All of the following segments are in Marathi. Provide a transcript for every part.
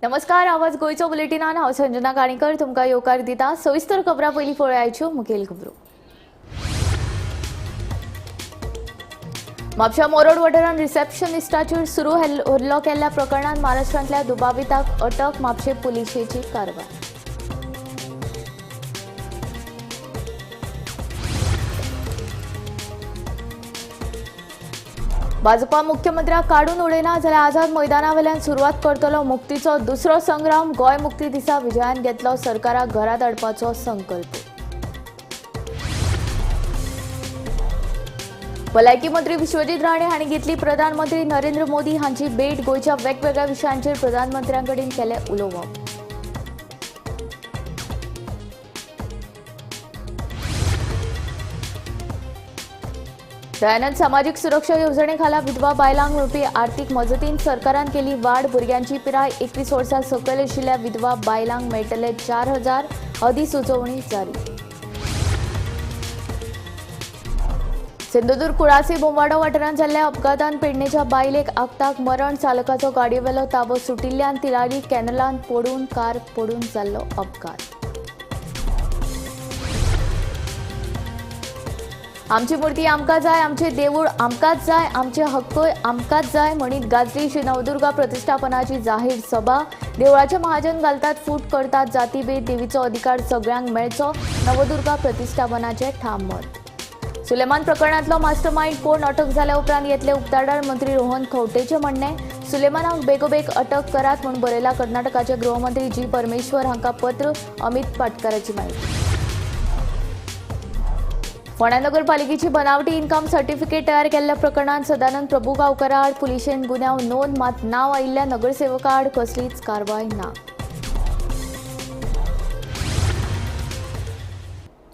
नमस्कार. आवाज गोयचो बुलेटिनान हांव संजना काणीकर तुमकां येवकार दिता. सविस्तर खबरां पयलीं पळोवयाच्यो मुखेल खबरो. म्हापशा मोरोड वाठारांत रिसेप्शनिस्टाचेर सुरू हल्लो केल्ल्या प्रकरणांत महाराष्ट्रांतल्या दुबाविताक अटक. म्हापशे पुलिशेची कारवाय. भाजपा मुख्यमंत्र्याक काडून उडयना जाल्यार आझाद मैदानावेल्यान सुरवात करतलो मुक्तीचो दुसरो संग्राम. गोंय मुक्ती दिसा विजयान घेतलो सरकाराक घरात हाडपाचो संकल्प. भलायकी मंत्री विश्वजीत राणे हांणी घेतली प्रधानमंत्री नरेंद्र मोदी हांची भेट. गोंयच्या वेगवेगळ्या विशयांचेर प्रधानमंत्र्यांकडेन केले उलोवप. दयानंद सामाजिक सुरक्षा येवजणे खाला विधवा बायलांक मेळपी आर्थीक मजतीन सरकारान केली वाड. भुरग्यांची पिराय 21 वर्सां सकयल आशिल्ल्या विधवा बायलांक मेळटले 4,000. अधिसुचोवणी जारी. सिंधुदुर्ग कुळासी बोमाडो वाठारांत जाल्ल्या अपघातांत पेडणेच्या बायलेक आगताक मरण. चालकाचो गाडयेवेलो ताबो सुटिल्ल्यान तिलारी कॅनलांत पडून कार पडून जाल्लो अपघात. आमची मुर्ती आमकां जाय, आमचे देवूळ आमकांच जाय, आमचे हक्कय आमकांच जाय म्हणीत गाजली श्री नवदुर्गा प्रतिष्ठापनाची जाहीर सभा. देवळाचे महाजन घालतात फूट करतात जातीभेद. देवीचो अधिकार सगळ्यांक मेळचो नवदुर्गा प्रतिष्ठापनाचे ठाम मत. सुलेमान प्रकरणांतलो मास्टरमाइंड कोण अटक जाल्या उपरांत येतले उपताडार. मंत्री रोहन खंवटेचें म्हणणें. सुलेमानाक बेगोबेग अटक करात म्हूण बरयला कर्नाटकाचे गृहमंत्री जी परमेश्वर हांकां पत्र. अमित पाटकराची माहिती. फोंडा नगरपालिकेची बनावटी इन्कम सर्टिफिकेट तयार केल्ल्या प्रकरणात सदानंद प्रभू गांवकारा आड पुलिशेन गुन्यांव नोंद. मात नांव आयिल्ल्या नगरसेवका आड कसलीच कारवाय ना.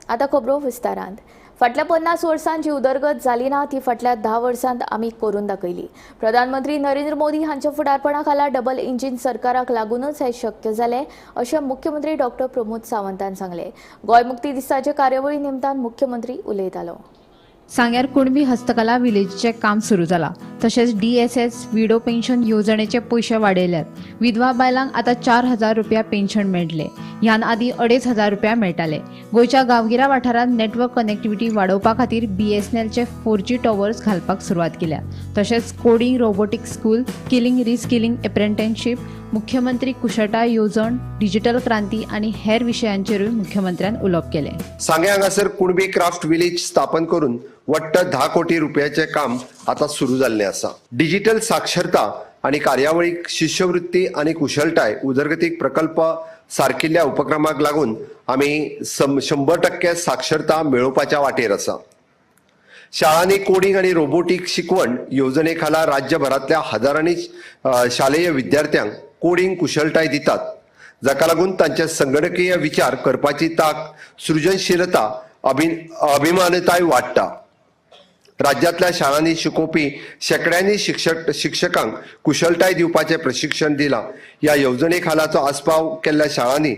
आतां खबरो विस्तारांत. फाटल्या 50 वर्सांची उदरगत जाली ना ती फाटल्या 10 वर्सांत आमी करून दाखयली. प्रधानमंत्री नरेंद्र मोदी हांच्या फुडारपणा खाला डबल इंजिन सरकाराक लागूनच हें शक्य जालें अशें मुख्यमंत्री डॉक्टर प्रमोद सावंतान सांगलें. गोंय मुक्ती दिसाचे कार्यावळी निमतान मुख्यमंत्री उलयतालो. सांग्यार कुणबी हस्तकला विलेजचे काम सुरू जाला. तशेंच DSS विडो पेन्शन येवजणेचे पयशे वाडयल्यात. विधवा बायलांक आतां 4,000 रुपया पेन्शन मेळटले. ह्यान आदी 2,500 रुपया मेळटाले. गोंयच्या गांवगिऱ्या वाठारांत नेटवर्क कनेक्टिव्हिटी वाडोवपा खातीर BSNLचे 4G टॉवर्स घालपाक सुरवात केल्या. तशेंच coding robotics school, skilling reskilling apprenticeship, मुख्यमंत्री कुशळटाय येवजण, डिजिटल क्रांती आनी हेर विशयांचेरूय मुख्यमंत्र्यान उलोवप केलें. सांग्या हांगासर कुणबी क्राफ्ट विलेज स्थापन करून वट्ट 10 कोटी रुपयाचे काम आता सुरू जाल्लें आसा. डिजिटल साक्षरता आणि कार्यावळीक शिश्यवृत्ती आणि कुशळटाय उदरगतीक प्रकल्प सारकिल्ल्या उपक्रमाक लागून आमी 100% साक्षरता मेळोवपाच्या वाटेर आसा. शाळांनी कोडिंग आणि रोबोटिक शिकवण येवजणे खाला राज्यभरातल्या हजारांनी शालेय विद्यार्थ्यांक कोडिंग कुशळटाय दितात, जाका लागून तांचे संगणकीय विचार करपाची तांक, सृजनशीलता, अभिमानताय वाडटा. राज्यातल्या शाळांनी शिकोवपी शेकड्यांनी शिक्षकांक कुशळटाय दिवपाचे प्रशिक्षण दिलां. ह्या येवजणे खालाचो आस्पाव केल्ल्या शाळांनी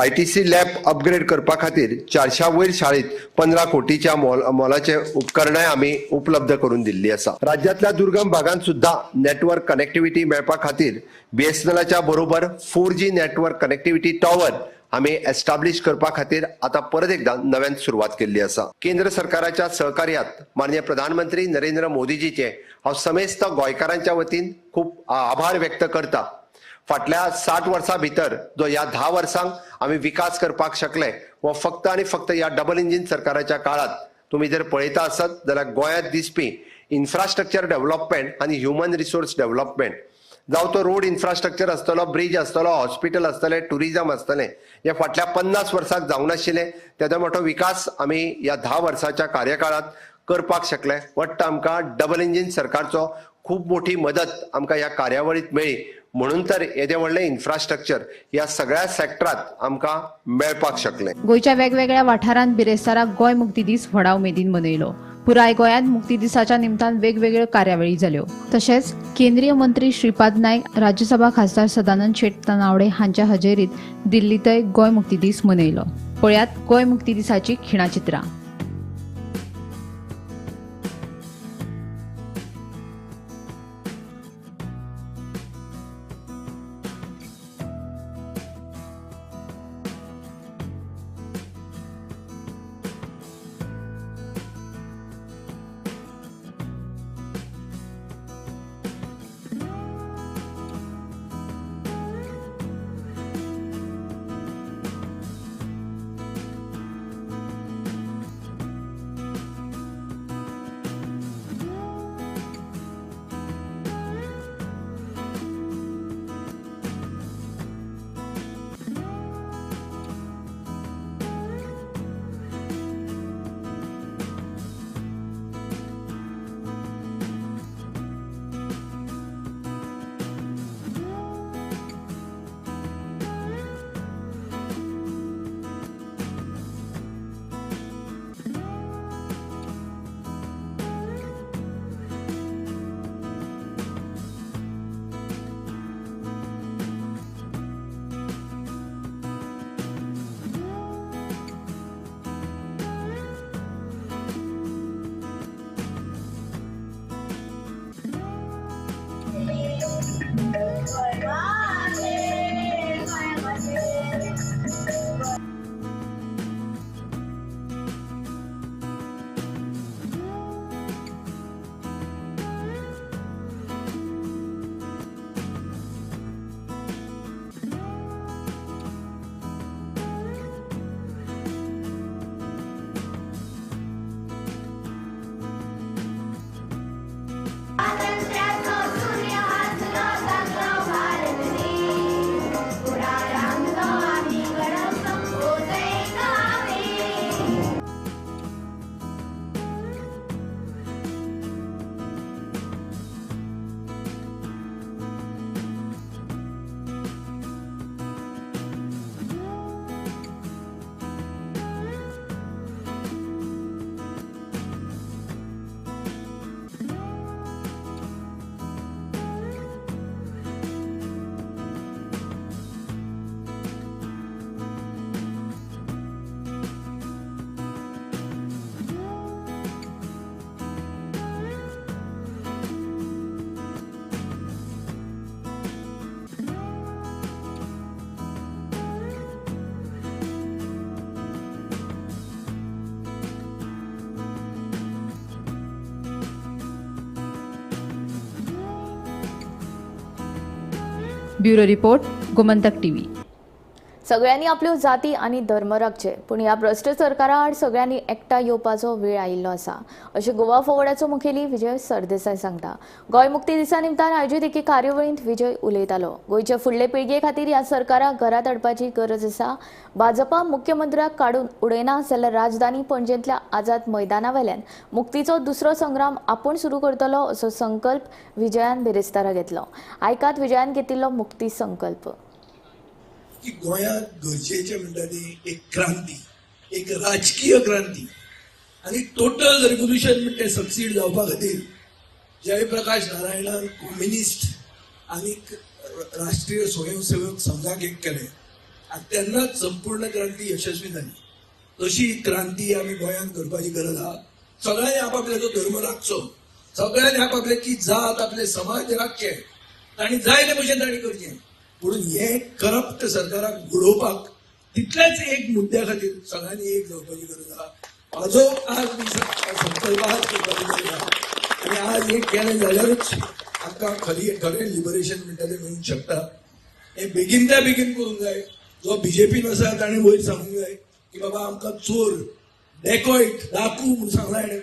ITC लॅब अपग्रेड करपा खातीर 400 वयर शाळेत 15 कोटीच्या मोलाचे उपकरणाय आमी उपलब्ध करून दिल्ली आसा. राज्यातल्या दुर्गम भागांत सुद्धा नेटवर्क कनेक्टिव्हिटी मेळपा खातीर BSNLच्या बरोबर 4G नेटवर्क कनेक्टिव्हिटी टॉवर आमी एस्टाब्लिश करपा खातीर आता परत एकदा नव्यान सुरवात केल्ली आसा. केंद्र सरकाराच्या सहकार्यात माननीय प्रधानमंत्री नरेंद्र मोदीजीचे हांव समेस्त गोंयकारांच्या वतीन खूप आभार व्यक्त करता. फाटल्या 60 वर्सां भितर जो ह्या 10 वर्सांक आमी विकास करपाक शकले व फक्त आणि फक्त ह्या डबल इंजिन सरकाराच्या काळात तुम्ही जर पळयता आसत जाल्यार गोंयांत दिसपी इन्फ्रास्ट्रक्चर डेव्हलपमेंट आणि ह्युमन रिसोर्स डेव्हलपमेंट, जावं तो रोड इन्फ्रास्ट्रक्चर आसतलो, ब्रिज आसतलो, हॉस्पिटल आसतले, टुरिझम आसतले, हे फाटल्या 50 वर्सांक जावं नाशिल्ले. तेजो मोठो विकास आमी ह्या 10 वर्साच्या कार्यकाळात करपाक शकले. वट्ट आमकां डबल इंजिन सरकारचो खूप मोठी मदत आमकां ह्या कार्यावळीत मेळ्ळी. म्हणून तर येदे व्हडले इन्फ्रास्ट्रक्चर ह्या सगळ्या सेक्टरात आमकां मेळपाक शकले. गोंयच्या वेगवेगळ्या वाठारांत बिरेस्ताराक गोंय मुक्ती दीस व्हडा उमेदीन मनयलो. पुराय गोंयांत मुक्ती दिसाच्या निमतान वेगवेगळ्यो कार्यावळी जाल्यो. तशेंच केंद्रीय मंत्री श्रीपाद नायक, राज्यसभा खासदार सदानंद शेट तनावडे हांच्या हजेरीत दिल्लीतय गोंय मुक्ती दीस मनयलो. पळयात गोंय मुक्ती दिसाची खिणां चित्रां. Bureau report Gomantak TV. सगळ्यांनी आपल्यो जाती आनी धर्म राखचे, पूण ह्या भ्रष्ट सरकारा आड सगळ्यांनी एकठांय येवपाचो वेळ आयिल्लो आसा, अशें गोवा फॉवर्डाचो मुखेली विजय सरदेसाय सांगता. गोंय मुक्ती दिसा निमतान आयोजीत एके कार्यावळींत विजय उलयतालो. गोंयचे फुडले पिळगे खातीर ह्या सरकाराक घरात हाडपाची गरज आसा. भाजपा मुख्यमंत्र्याक काडून उडयना जाल्यार राजधानी पणजेंतल्या आझाद मैदाना वेल्यान मुक्तीचो दुसरो संग्राम आपूण सुरू करतलो असो संकल्प विजयान बेरेस्तारा घेतलो. आयकात विजयान घेतिल्लो मुक्ती संकल्प. की गोंयांत गरजेचे म्हणटा ती एक क्रांती, एक राजकीय क्रांती आनी टोटल रेव्होल्युशन म्हणटा तें सक्सीड जावपा खातीर जयप्रकाश नारायणान कम्युनिस्ट आनी राष्ट्रीय स्वयंसेवक संघाक एक केलें आनी तेन्नाच संपूर्ण क्रांती यशस्वी जाली. तशी क्रांती आमी गोंयांत करपाची गरज आहा. सगळ्यांनी आपापल्याचो धर्म राखचो, सगळ्यांनी आपआपल्याची जात आपले समाज राखचे, तांणी जाय ते भशेन तांणी करचें. पूण हे करप्ट सरकाराक घडोवपाक तितल्याच एक मुद्द्या खातीर सगळ्यांनी एक जावपाची गरज आहा. म्हाजो आज संकल्प आज करपाची गरज आहा आनी आज हे केलें जाल्यारूच आमकां खरें लिबरेशन म्हणटा तें मेळूंक शकता. हें बेगिनच्या बेगीन करूंक जाय. जो बीजेपीन आसा ताणें वयर सांगूंक जाय की बाबा आमकां चोर, डेकॉयट, डाकू म्हूण सांगला हेणें.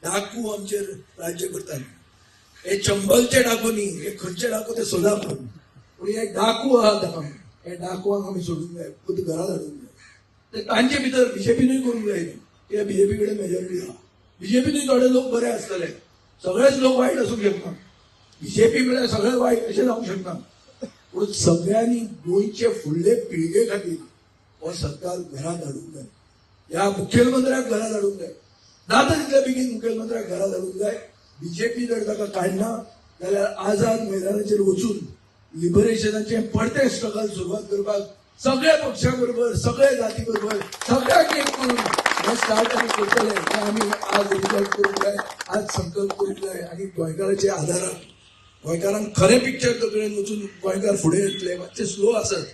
डाकू आमचेर राज्य करताले. हे चंबलचे डाकू न्ही, हे खंयचे डाकू ते सोलापूर. पूण हे डाकू आहात हांगा, हे डाकुवांक आमी सोडूंक जाय, खुद घरात हाडूंक जाय. ते तांचे भितर बीजेपीनूय करूंक जाय न्ही, कित्याक बीजेपी कडेन मेजॉरिटी आहा. बीजेपीनूय थोडे लोक बरे आसतले, सगळेच लोक वायट आसूंक शकना. बीजेपी म्हळ्यार सगळे वायट अशें जावंक शकना. पूण सगळ्यांनी गोंयचे फुडले पिळगे खातीर हो सरकार घरात हाडूंक जाय. ह्या मुखेलमंत्र्याक घरात हाडूंक जाय. जाता तितले बेगीन मुखेलमंत्र्याक घरात हाडूंक जाय. बीजेपी जर ताका काडना जाल्यार आझाद मैदानाचेर वचून लिबरेशनाचे परते स्ट्रगल सुरवात करपाक सगळ्या पक्षा बरोबर, सगळ्या जाती बरोबर, सगळ्यांक एक करून हे स्टार्ट आमी करतले. हे आमी आज रिजल्ट करूंक जाय, आज संकल्प करूंक जाय आनी गोंयकाराच्या आदारान गोंयकारांक खरें पिक्चर तकलेन वचून गोंयकार फुडें येतले. मातशे स्लो आसत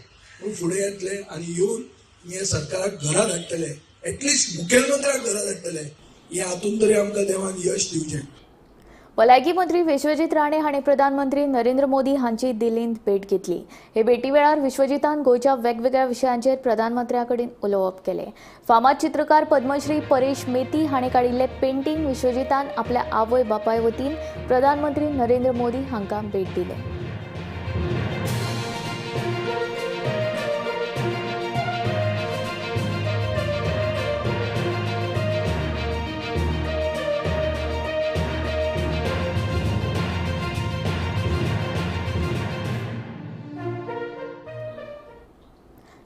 पूण फुडें येतले आनी येवन हे सरकाराक घरात हाडटले. एटलिस्ट मुखेलमंत्र्याक घरात हाडटले. हे हातून तरी आमकां देवान यश दिवचें. भलायकी मंत्री विश्वजीत राणे हाणें प्रधानमंत्री नरेंद्र मोदी हांची दिल्लींत भेट घेतली. हे भेटी वेळार विश्वजितान गोंयच्या वेगवेगळ्या विशयांचेर प्रधानमंत्र्या कडेन उलोवप केलें. फामाद चित्रकार पद्मश्री परेश मेती हाणें काडिल्लें पेंटिंग विश्वजितान आपल्या आवय बापाय वतीन प्रधानमंत्री नरेंद्र मोदी हांकां भेट दिलें.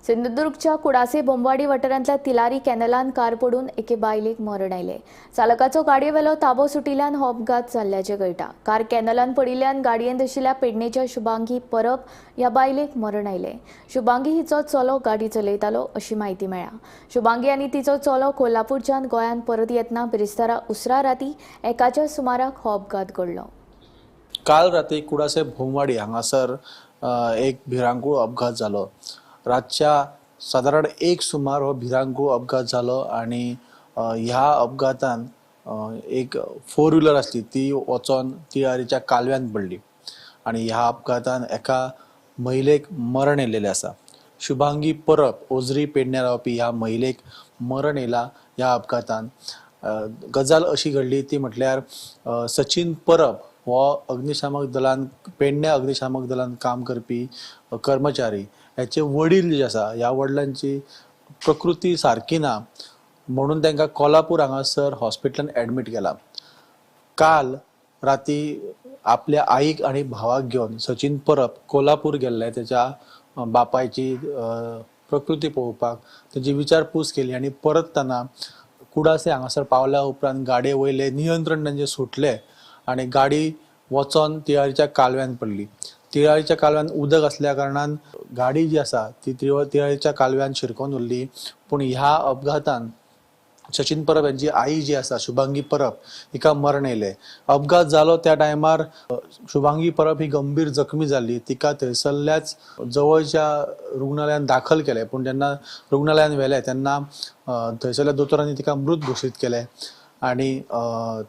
सिंधुदुर्गच्या कुडासे बोंबवाडी वाठारांतल्या तिलारी कॅनलान कार पडून एके बायलेक मरण आयलें. चालकाचो गाडयेवेलो ताबो सुटिल्ल्यान हो अपघात जाल्ल्याचें कळटा. कार कॅनलान पडिल्ल्यान गाडयेंत आशिल्ल्या पेडणेच्या शुभांगी परब ह्या बायलेक मरण आयलें. शुभांगी हिचो चलो गाडी चलयतालो अशी म्हायती मेळ्ळा. शुभांगी आनी तिचो चलो कोल्हापूरच्यान गोंयांत परत येतना बिरेस्तारा उसरा राती 1च्या सुमाराक हो अपघात घडलो. काल राती कुडासे भोमवाडी हांगासर एक भिरांकूळ अपघात जालो. रातच्या सादारण 1 सुमार हो भिरांकूळ अपघात जालो आनी ह्या अपघातान एक 4 व्हिलर आसली ती वचोन तिळारीच्या कालव्यान पडली आनी ह्या अपघातान एका महिलेक मरण येयलेलें आसा. शुभांगी परब ओझरी पेडण्यां रावपी ह्या महिलेक मरण येयला ह्या अपघातान. गजाल अशी घडली ती म्हटल्यार सचिन परब हो अग्निशामक दलान पेडण्यां अग्निशामक दलान काम करपी कर्मचारी. ह्याचे वडील जे आसा ह्या वडिलांची प्रकृती सारकी ना म्हणून तांकां कोल्हापूर हांगासर हॉस्पिटलान एडमीट केला. काल राती आपल्या आईक आनी भावाक घेवन सचिन परब कोल्हापूर गेल्ले त्याच्या बापायची प्रकृती पळोवपाक. तेजी विचारपूस केली आनी परतना कुडासे हांगासर पावल्या उपरांत गाडये वयले नियंत्रण तांचें सुटलें आनी गाडी वचोन तिळारीच्या कालव्यान पडली. तिळारीच्या कालव्यान उदक असल्या कारणान गाडी जी आसा ती तिळारीच्या कालव्यान शिरकोन उरली. पूण ह्या अपघातान सचिन परब यांची आई जी आसा शुभांगी परब हिका मरण येयलें. अपघात जालो त्या टायमार शुभांगी परब ही गंभीर जखमी जाल्ली. तिका थंयसरल्याच जवळच्या रुग्णालयान दाखल केलें पूण जेन्ना रुग्णालयान व्हेलें तेन्ना थंयसरल्या दोतोरांनी तिका मृत घोशीत केलें आनी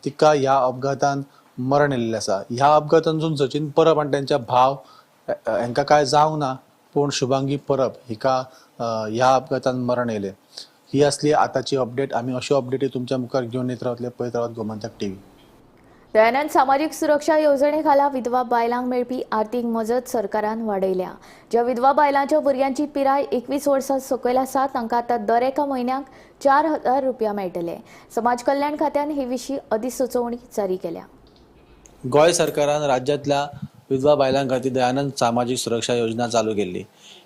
तिका ह्या अपघातान मरण येयल्लें आसा. ह्या अपघातांतून सचिन परब आनी त्यांच्या भाव हांकां काय जावंक ना, पूण शुभांगी परब हिका ह्या अपघातान मरण येयलें. ही असली आताची अपडेट. आमी अश्यो अपडेटी तुमच्या मुखार घेवन येत रावतले. पळयत रावत गोमंतक टीव्ही. दयानंद सामाजिक सुरक्षा येवजणे विधवा बायलांक मेळपी आर्थीक मजत सरकारान वाडयल्या. ज्या विधवा बायलांच्या भुरग्यांची पिराय 21 वर्सां सकयल आसा तांकां आतां दर एका म्हयन्याक 4,000 रुपया मेळटले. समाज कल्याण खात्यान हे विशीं अधिसुचोवणी जारी केल्या. गोंय सरकारान राज्यांतल्या विधवा बायलां खातीर दयानंद सामाजीक सुरक्षा योजना चालू केल्ली.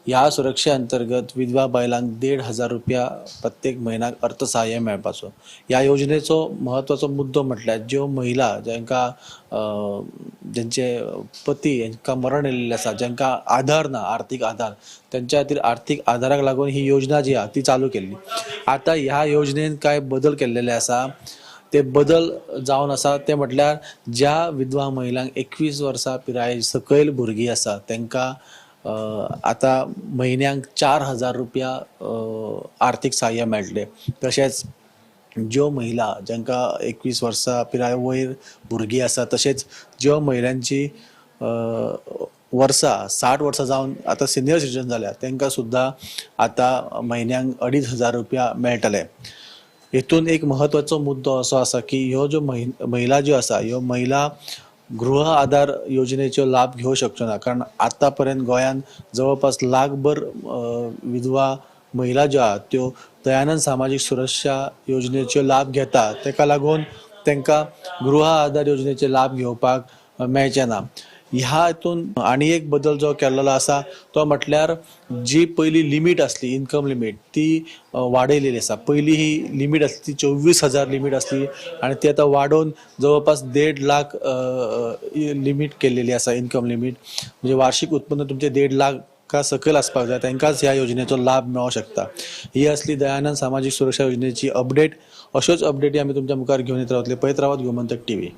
ह्या सुरक्षे अंतर्गत विधवा बायलांक 1,500 रुपया प्रत्येक म्हयन्याक अर्थसहाय्य मेळपाचो. ह्या योजनेचो महत्वाचो मुद्दो म्हटल्यार ज्यो महिला ज्यांचे पती हांकां मरण येयल्लें आसा, जांकां आधार ना, आर्थीक आधार, त्यांच्या खातीर आर्थीक आधाराक लागून ही योजना जी आहा ती चालू केल्ली. आतां ह्या योजनेन कांय बदल केल्लेले आसा. ते बदल जावन आसा ते म्हटल्यार ज्या विधवा महिलांक 21 वर्सां पिराये सकयल भुरगीं आसा तांकां आतां म्हयन्याक 4,000 रुपया आर्थीक सहाय्य मेळटलें. तशेंच ज्यो महिला जांकां 21 वर्सां पिराये वयर भुरगीं आसा, तशेंच ज्यो महिलांची वर्सां 60 वर्सां जावन आतां सिनियर सिटीजन जाल्या तांकां सुद्दां आतां म्हयन्याक 2,500 रुपया मेळटले. हेतून एक महत्वाचो मुद्दो असो आसा की ह्यो ज्यो महिला ज्यो आसा ह्यो महिला गृह आधार योजनेचो लाभ घेवंक शकच्यो ना. कारण आतां पर्यंत गोंयांत जवळपास लाखभर विधवा महिला ज्यो आहात त्यो दयानंद सामाजीक सुरक्षा योजनेचो लाभ घेता. ताका लागून तांकां गृह आधार योजनेचे लाभ घेवपाक मेळचे ना. ह्या हितून आनी एक बदल जो केल्लो आसा तो म्हटल्यार जी पयली लिमीट आसली, इन्कम लिमीट, ती वाडयलेली आसा. पयली ही लिमीट आसली ती 24,000 लिमीट आसली आनी ती आतां वाडोवन जवळपास 1.5 लाख लिमीट केल्लेली आसा. इन्कम लिमीट म्हणजे वार्षिक उत्पन्न तुमचे 1.5 लाख सकयल आसपाक जाय तांकांच ह्या योजनेचो लाभ मेळोंक शकता. ही असली दयानंद सामाजीक सुरक्षा योजनेची अपडेट. अश्योच अपडेटी आमी तुमच्या मुखार घेवन येत रावतले. पळयत रावत गोमंतक टीव्ही.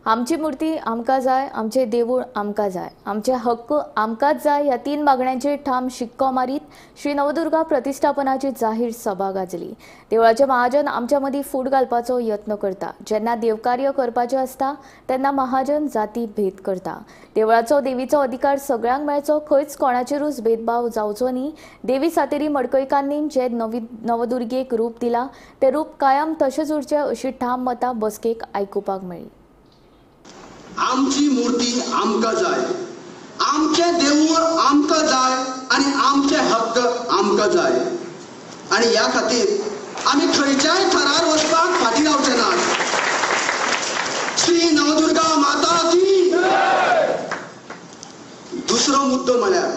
आमची मुर्ती आमकां जाय, आमचे देवूळ आमकां जाय, आमचे हक्क आमकांच जाय ह्या 3 मागण्यांचेर ठाम शिक्को मारीत श्री नवदुर्गा प्रतिष्ठापनाची जाहीर सभा गाजली. देवळाचे महाजन आमच्या मदीं फूट घालपाचो यत्न करता. जेन्ना देवकार्य करपाचें आसता तेन्ना महाजन जाती भेद करता. देवळाचो देवीचो अधिकार सगळ्यांक मेळचो, खंयच कोणाचेरूच भेदभाव जावचो न्ही. देवी सातेरी मडकयकारांनी जे नवदुर्गेक रूप दिला ते रूप कायम तशेंच उरचें अशी ठाम मतां बसकेक आयकुपाक मेळ्ळी. आमची मूर्ती आमकां जाय, आमचे देवूळ आमकां जाय आनी आमचे हक्क आमकां जाय. आनी ह्या खातीर आमी खंयच्याय थरार वचपाक फाटीं रावचे नात. श्री नवदुर्गा माता की. दुसरो मुद्दो म्हळ्यार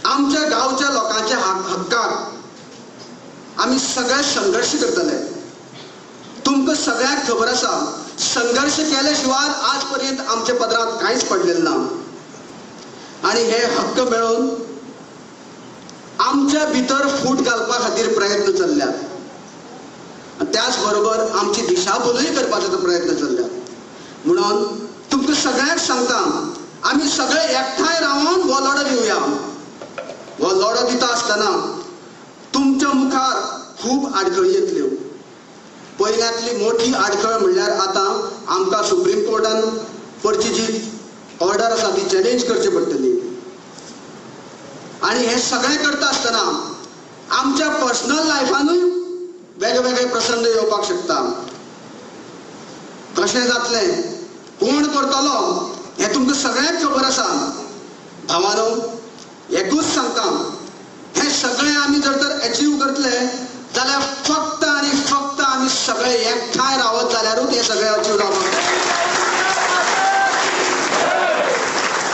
आमच्या गांवच्या लोकांच्या हक्काक आमी सगळे संघर्श करतले. तुमकां सगळ्यांक खबर आसा संघर्ष केल्या शिवाय आज पर्यंत आमच्या पदरात कांयच पडलेलं ना. आणि हे हक्क मेळोवन आमच्या भितर फूट घालपा खातीर प्रयत्न चल्ल्यात. त्याच बरोबर आमची दिशाभूलय करपाचो प्रयत्न चल्ल्यात. म्हणून तुमकां सगळ्यांक सांगता आमी सगळे एकठांय रावन हो लढो दिवया. हो लढो दिता आसतना तुमच्या मुखार खूब आडखळी येतल्यो. पयल्यांतली मोठी आडखळ म्हणल्यार आतां आमकां सुप्रीम कोर्टान परची जी ऑर्डर आसा ती चॅलेंज करची पडटली. आनी हे सगळें करता आसतना आमच्या पर्सनल लायफानूय वेगवेगळे प्रसंग येवपाक शकता. कशें जातलें, कोण करतलो हें तुमकां सगळ्यांक खबर आसा. भावानो, एकूच सांगता, हे सगळें आमी जर तर अचीव करतले जाल्यार फक्त आनी फक्त आमी सगळे एकठांय रावत जाल्यारूच हे सगळे अचीव जावपाक.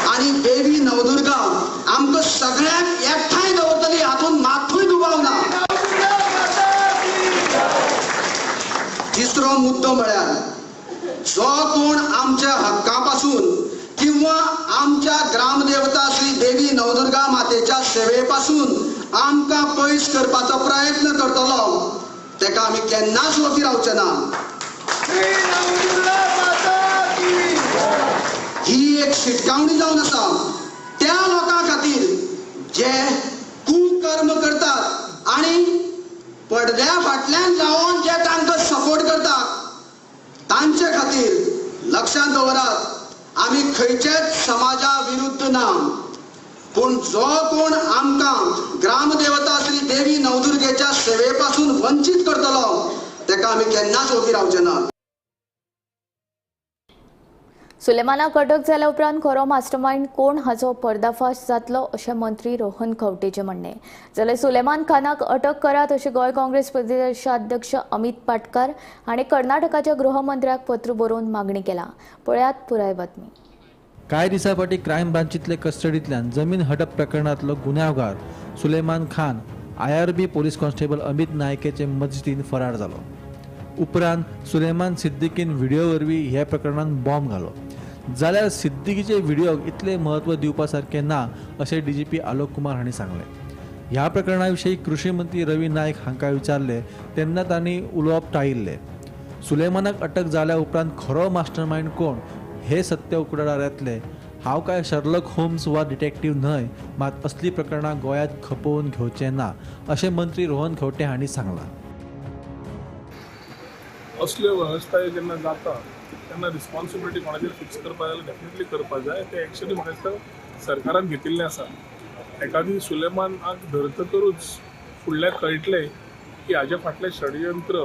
आनी देवी नवदुर्गा आमकां सगळ्यांक एकठांय दवरतली हातून मात्तूय दुबाव ना. तिसरो मुद्दो म्हळ्यार जो कोण आमच्या हक्का पासून किंवा आमच्या ग्रामदेवता श्री देवी नवदुर्गा मातेच्या सेवे पासून आमकां पयस करपाचो प्रयत्न करतलो तेका आमी केन्नाच वती रावचे ना. ही एक शिटकावणी जावन आसा त्या लोकां खातीर जे कुकर्म करतात आनी पडद्या फाटल्यान जावन जे तांकां सपोर्ट करतात तांचे खातीर लक्षांत दवरात. आम्ही खंयच्याच समाजा विरुद्ध ना, पण जो कोण आमकां ग्रामदेवता श्री देवी नवदुर्गेच्या सेवेपासून वंचित करतलो तेका आम्ही केन्नाच ओगी रावचे ना. सुलेमानाक अटक जाल्या उपरांत खरो मास्टरमाइंड कोण हाचो पर्दाफाश जातलो अशें मंत्री रोहन खंवटेचें म्हणणें. जाल्यार सुलेमान खानाक अटक करात अशें गोंय काँग्रेस प्रदेशाध्यक्ष अमित पाटकार हाणें कर्नाटकाच्या गृहमंत्र्याक पत्र बरोवन मागणी केला. पळयात पुराय बातमी. कांय दिसां फाटीं क्रायम ब्रांचींतले कस्टडींतल्यान जमीन हडप प्रकरणांतलो गुन्यांवकार Suleman Khan IRB police constable Amit नायकेचे मजतीन फरार जालो. उपरांत सुलेमान सिद्दीकीन व्हिडिओ वरवीं ह्या प्रकरणांत बॉम्ब घालो. जाल्यार सिद्दीकीचे व्हिडिओक इतले म्हत्व दिवपा सारकें ना अशें DGP आलोक कुमार हांणी सांगलें. ह्या प्रकरणा विशीं कृषी मंत्री रवी नायक हांकां विचारले तेन्ना तांणी उलोवप टाळिल्लें. सुलेमानाक अटक जाल्या उपरांत खरो मास्टरमाइंड कोण हे सत्य उक्तडार येतले. हांव काय शर्लॉक होम्स वा डिटेक्टीव न्हय, मात असली प्रकरणां गोंयांत खपोवन घेवचें ना अशें मंत्री रोहन खंवटे हांणी सांगलां. असल्यो व्यवस्था जेन्ना जाता तेन्ना रिस्पॉन्सिबिलिटी कोणाचेर फिक्स करपा जाल्यार डेफिनेटली करपा जाय. ते एक्चुअली म्हाका दिसता सरकारान घेतिल्लें आसा. एखादी सुलेमानाक धरतकरूच फुडल्या कळटलें की हाजे फाटलें षडयंत्र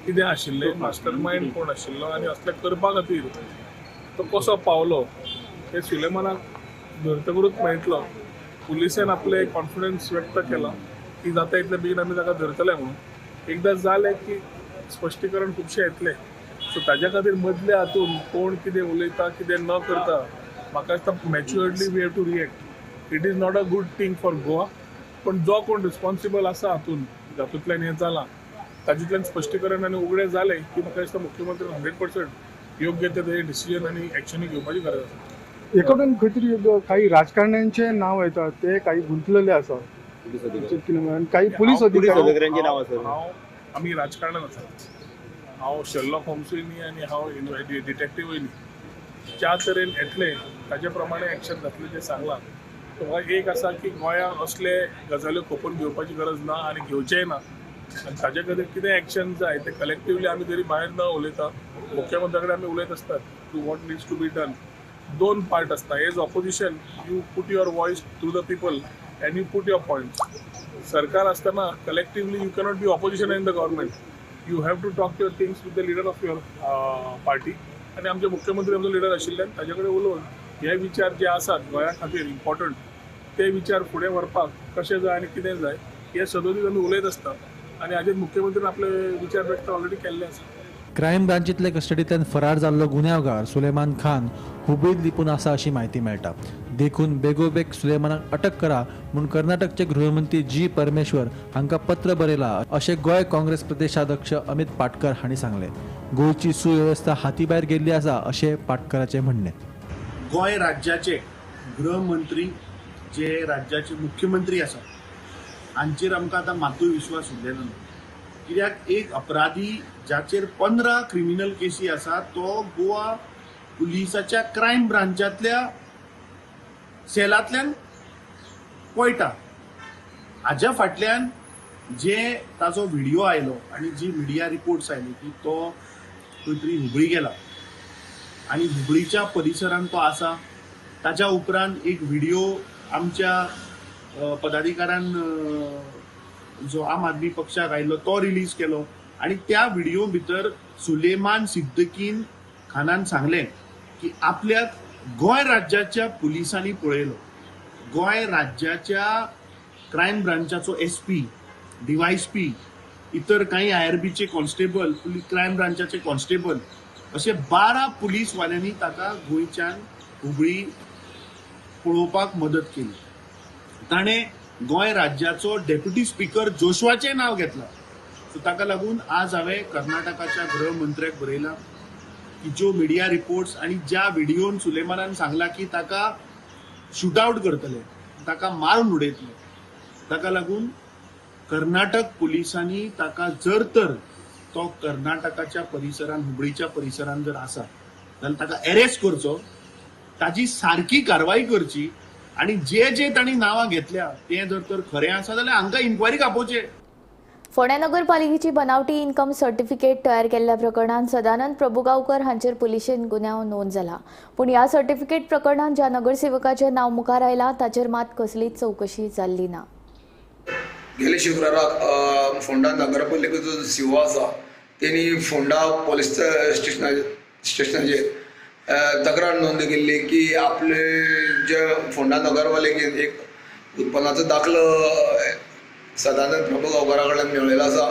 कितें आशिल्लें, मास्टर माइंड कोण आशिल्लो आनी असलें करपा खातीर तो कसो पावलो हे सुलेमानाक धरतकरूच मेळटलो. पुलिसेन आपले कॉन्फिडन्स व्यक्त केला की जाता इतले बेगीन आमी ताका धरतले म्हणून. एकदां जालें की स्पश्टीकरण खुबशें येतलें. सो ताज्या खातीर मदल्या हातून कोण कितें उलयता कितें न करता म्हाका दिसता maturedly we have to react. It is not a good thing for Goa. पण जो कोण रिस्पॉन्सिबल आसा हातून जातूंतल्यान हें जालां तातूंतल्यान स्पश्टीकरण आनी उगडें जालें की म्हाका दिसता मुख्यमंत्री 100% योग्य ते डिसिजन आनी एक्शनी घेवपाची गरज आसा. एकोणीन खंय तरी काही राजकारण्यांचे नाव येतात ते काही गुंतलेले आसा. काही पुलीस अधिकाऱ्यांचे नाव हांव आमी राजकारणान आसात. हांव शर्लॉक होम्सूय न्ही आनी हांव डिटेक्टिव्हय न्ही. ज्या तरेन येतले ताजे प्रमाणे एक्शन जातलें तें सांगलां. तो एक आसा की गोंयांत असले गजाल्यो खपोवन घेवपाची गरज ना आनी घेवचेय ना. आनी ताजे खातीर कितें एक्शन जाय ते कलेक्टिवली आमी तरी भायर न उलयता. मुख्यमंत्र्या कडेन आमी उलयत आसतात to what needs to be done. दोन पार्ट आसता. As opposition you put your voice through the people and you put your points. सरकार आसतना collectively you cannot be opposition in the government. You have to talk your things with the leader of your party. आनी आमचे मुख्यमंत्री आमचो लिडर आशिल्ल्यान ताजे कडेन उलोवन हे विचार जे आसात गोंया खातीर इम्पॉर्टंट ते विचार फुडें व्हरपाक कशें जाय आनी कितें जाय हे सदोदीत आमी उलयत आसता. आनी हाजेर मुख्यमंत्र्यान आपले विचार व्यक्त ऑलरेडी केल्ले आसा. क्रायम ब्रांचींतले कस्टडींतल्यान फरार जाल्लो गुन्यांवकार सुलेमान खान हुबळीत लिपून आसा अशी माहिती मेळटा. देखून बेगोबेग सुलेमानाक अटक करा म्हूण कर्नाटकचे गृहमंत्री G. परमेश्वर हांकां पत्र बरयलां अशें गोंय काँग्रेस प्रदेशाध्यक्ष अमित पाटकर हांणी सांगलें. गोंयची सुवेवस्था हातीभायर गेल्ली आसा अशें पाटकराचें म्हणणें. गोंय राज्याचे गृहमंत्री जे राज्याचे मुख्यमंत्री आसा हांचेर आमकां आतां मातूय विश्वास उरलेलो ना. कित्याक एक अपराधी जाचेर 15 क्रिमिनल केसी आसा तो गोवा पुलिसाच्या क्रायम ब्रांचांतल्या सेलांतल्यान पळटा. हाज्या फाटल्यान जे ताचो व्हिडिओ आयलो आनी जी मिडिया रिपोर्ट्स आयली की तो खंय तरी हुबळी गेला आनी हुबळीच्या परिसरांत तो आसा. ताच्या उपरांत एक व्हिडिओ आमच्या पदाधिकाऱ्यान जो आम आदमी पक्षाक आयिल्लो तो रिलीज केलो आनी त्या व्हिडिओ भितर सुलेमान सिद्दीकीन खानान सांगलें की आपल्याक गोंय राज्याच्या पुलिसांनी पळयलो. गोंय राज्याच्या क्रायम ब्रांचाचो SP, DYSP, इतर काही IRBचे कॉन्स्टेबल, क्रायम ब्रांचाचे कॉन्स्टेबल असे 12 पुलीसवाल्यांनी ताका गोंयच्यान हुबळी पळोवपाक मदत केली. ताणें गोंय राज्याचो डेप्युटी स्पीकर जोशवाचें नाव घेतलां. सो ताका लागून आज हांवें कर्नाटकाच्या गृहमंत्र्याक बरयलां की ज्यो मिडिया रिपोर्ट्स आनी ज्या व्हिडिओन सुलेमानान सांगला की ताका शूट आउट करतले, ताका मारून उडयतले, ताका लागून कर्नाटक पुलिसांनी ताका जर तर तो कर्नाटकाच्या परिसरान हुबळीच्या परिसरान जर आसा जाल्यार ताका अरेस्ट करचो, ताजी सारकी कारवाई करची आनी जे तांणी नांवां घेतल्या तें जर तर खरें आसा जाल्यार हांकां इन्क्वायरीक आपोवचें. फोंड्या नगरपालिकेची बनावटी इन्कम सर्टिफिकेट तयार केल्ल्या प्रकरणात सदानंद प्रभुगांवकर हांचेर पुलिशेन गुन्यांव नोंद जाला. पूण ह्या सर्टिफिकेट प्रकरणात ज्या नगरसेवकाचें नांव मुखार आयलां ताचेर मात कसलीच चौकशी जाल्ली ना. गेल्या शुक्राराक फोंडा नगरपालिकेचो सीओ आसा तेणी फोंडा पोलीस स्टेशनाचेर तक्रार नोंद केल्ली की आपले जे फोंडा नगरपालिकेन एक उत्पन्नाचो दाखलो सदानंद प्रभुगांवकरा कडल्यान मेळिल्लो आसा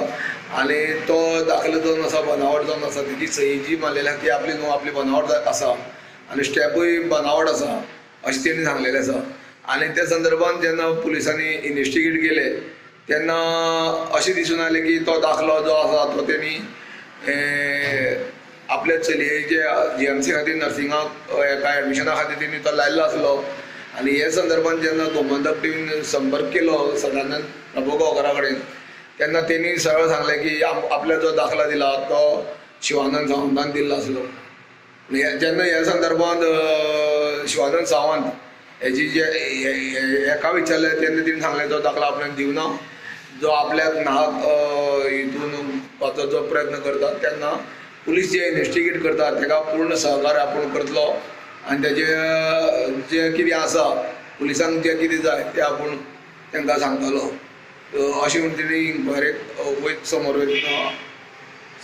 आनी तो दाखलो जो आसा बनावट जावन आसा तेजी सही जी मारलेली की आपली न्हू आपली बनावट आसा आनी स्टॅम्पूय बनावट आसा अशें तेणी सांगलेलें आसा. आनी त्या संदर्भांत जेन्ना पुलिसांनी इन्वेस्टिगेट केले तेन्ना अशें दिसून आयलें की तो दाखलो जो आसा तो तेणी आपल्या चलयेचे GMC खातीर नर्सिंगाक एका एडमिशना खातीर तेणी तो लायल्लो आसलो. आनी हे संदर्भांत जेन्ना गोमंतक टीवीन संपर्क केलो सदानंद प्रभुगांवकरा कडेन तेन्ना तेणी सरळ सांगलें की आपल्या जो दाखला दिला तो शिवानंद सावंतान दिल्लो आसलो. जेन्ना ह्या संदर्भांत शिवानंद सावंत हेजी जे एका विचारलें तेन्ना तेणी सांगलें तो दाखलो आपल्याक दिवना. जो आपल्याक नाहक हितून वचपाचो जो प्रयत्न करता तेन्ना पुलीस जे इन्वेस्टिगेट करता ताका पूर्ण सहकार्य आपूण करतलो आनी तेजे जे कितें आसा पुलिसांक जे कितें जाय तें आपूण तांकां सांगतलो अशें म्हूण तेणी इन्क्वायरीक समोर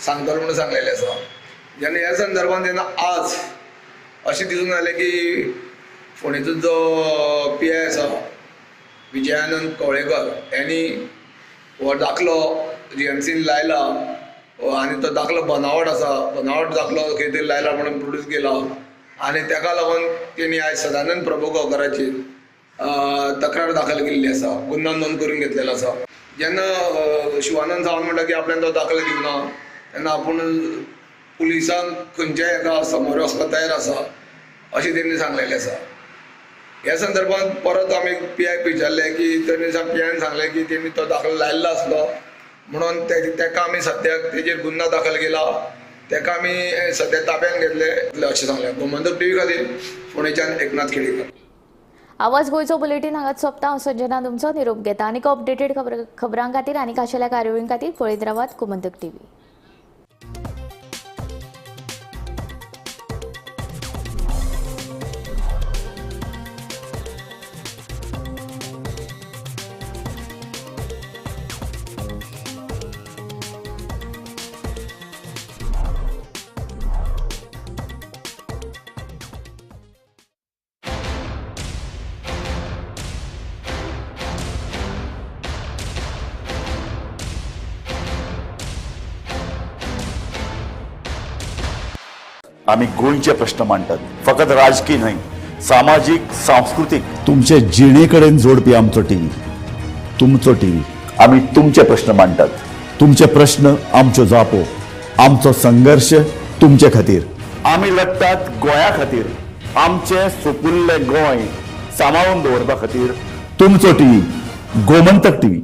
सांगतलो म्हणून सांगलेलें आसा. जेन्ना ह्या संदर्भांत जेन्ना आज अशें दिसून आयलें की फोंडेचो जो PI आसा विजयानंद कवळेकर यांनी हो दाखलो GMCन लायला आनी तो दाखलो बनावट आसा बनावट दाखलो खंय तरी लायला म्हणून प्रोड्यूस केला आनी ताका लागून तेणी आयज सदानंद प्रभुगांवकराचेर तक्रार दाखल केल्ली आसा गुन्हा नोंद करून घेतलेलो आसा. जेन्ना शिवानंद सावंत म्हणटा की आपल्यान तो दाखलो दिवना तेन्ना आपूण पुलिसांक खंयच्याय एका समोर वचपाक तयार आसा अशें तेणी सांगलेलें आसा. ह्या संदर्भांत परत आमी PIक विचारलें की तेणी PIन सांगलें की तेणी तो दाखलो लायल्लो आसलो म्हणून ताका आमी सद्याक तेजेर गुन्हा दाखल केला ताका आमी सद्या ताब्यान घेतले अशें सांगलें. गोमंतक TV खातीर फोंडेच्यान एकनाथ खेडेकर. आवाज गोंयचो बुलेटीन हांगाच सोंपता. हांव संजना तुमचो निरोप घेता. आनीक अपडेटेड खबरां खातीर आनी खाशेल्या कार्यावळीं खातीर पळयत रावात गोमंतक TV. आम्ही गोंयचे प्रश्न मांडटात, फकत राजकीय न्हय, सामाजीक सांस्कृतिक. तुमचे जिणेकडेन जोडपी आमचो टीव्ही, तुमचो टीव्ही. आम्ही तुमचे प्रश्न मांडटात. तुमचे प्रश्न आमच्यो जापो, आमचो संघर्ष तुमचे खातीर. आम्ही लढटात गोंया खातीर. आमचे सोपुल्ले गोंय सांबाळून दवरपा खातीर. तुमचो टीव्ही, गोमंतक टीव्ही.